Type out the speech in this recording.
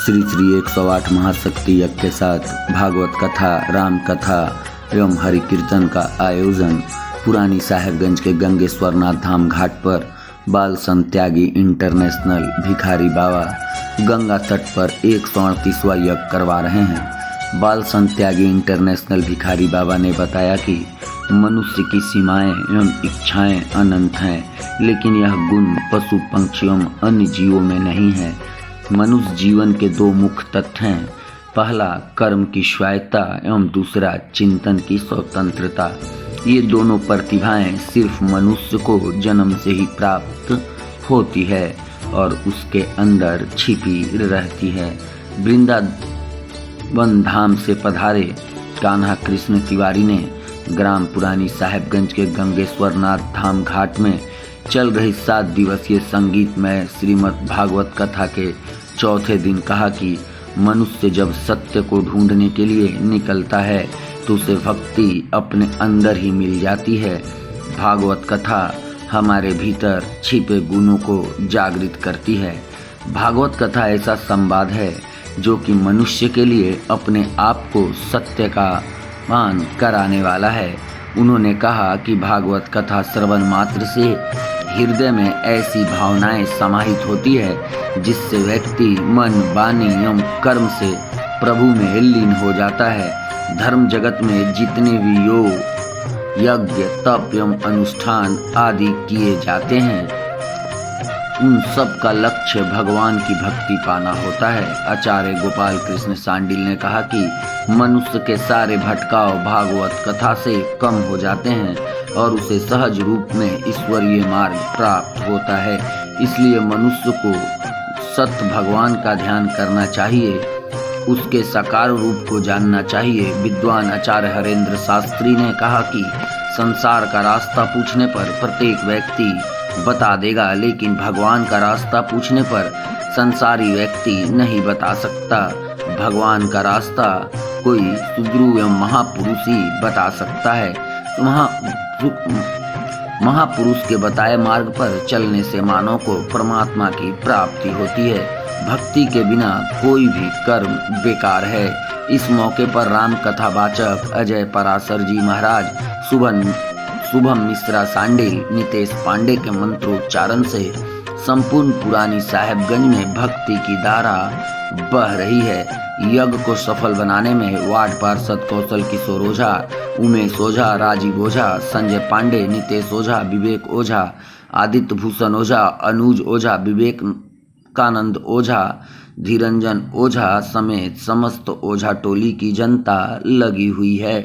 श्री श्री 108 महाशक्ति यज्ञ के साथ भागवत कथा, राम कथा एवं हरि कीर्तन का आयोजन पुरानी साहेबगंज के गंगेश्वरनाथ धाम घाट पर बाल संत त्यागी इंटरनेशनल भिखारी बाबा गंगा तट पर 138वां यज्ञ करवा रहे हैं। बाल संत त्यागी इंटरनेशनल भिखारी बाबा ने बताया कि मनुष्य की सीमाएं एवं इच्छाएं अनंत हैं, लेकिन यह गुण पशु पक्षियों अन्य जीवों में नहीं है। मनुष्य जीवन के दो मुख्य तत्व हैं, पहला कर्म की स्वायत्तता एवं दूसरा चिंतन की स्वतंत्रता। ये दोनों प्रतिभाएं सिर्फ मनुष्य को जन्म से ही प्राप्त होती है और उसके अंदर छिपी रहती है। वृंदावन धाम से पधारे कान्हा कृष्ण तिवारी ने ग्राम पुरानी साहेबगंज के गंगेश्वरनाथ धाम घाट में चल रही 7 दिवसीय संगीतमय श्रीमद् भागवत कथा के चौथे दिन कहा कि मनुष्य जब सत्य को ढूंढने के लिए निकलता है तो उसे भक्ति अपने अंदर ही मिल जाती है। भागवत कथा हमारे भीतर छिपे गुणों को जागृत करती है। भागवत कथा ऐसा संवाद है जो कि मनुष्य के लिए अपने आप को सत्य का मान कराने वाला है। उन्होंने कहा कि भागवत कथा श्रवण मात्र से हृदय में ऐसी भावनाएं समाहित होती है जिससे व्यक्ति मन, वाणी एवं कर्म से प्रभु में लीन हो जाता है। धर्म जगत में जितने भी योग, यज्ञ, तप एवं अनुष्ठान आदि किए जाते हैं, उन सब का लक्ष्य भगवान की भक्ति पाना होता है। आचार्य गोपाल कृष्ण सांडिल ने कहा कि मनुष्य के सारे भटकाव भागवत कथा से कम हो जाते हैं और उसे सहज रूप में ईश्वरीय मार्ग प्राप्त होता है। इसलिए मनुष्य को सत्य भगवान का ध्यान करना चाहिए, उसके साकार रूप को जानना चाहिए। विद्वान आचार्य हरेंद्र शास्त्री ने कहा कि संसार का रास्ता पूछने पर प्रत्येक व्यक्ति बता देगा, लेकिन भगवान का रास्ता पूछने पर संसारी व्यक्ति नहीं बता सकता। भगवान का रास्ता कोई सुदृढ़ एवं महापुरुष ही बता सकता है। महापुरुष के बताए मार्ग पर चलने से मानव को परमात्मा की प्राप्ति होती है। भक्ति के बिना कोई भी कर्म बेकार है। इस मौके पर राम कथावाचक अजय पराशर जी महाराज, शुभम मिश्रा सांडिल, नितेश पांडे के मंत्रोच्चारण से संपूर्ण पुरानी साहेबगंज में भक्ति की धारा बह रही है। यज्ञ को सफल बनाने में वार्ड पार्षद कौशल किशोर ओझा, उमेश ओझा, राजीव ओझा, संजय पांडे, नितेश ओझा, विवेक ओझा, आदित्य भूषण ओझा, अनुज ओझा, विवेकानंद ओझा, धीरंजन ओझा समेत समस्त ओझा टोली की जनता लगी हुई है।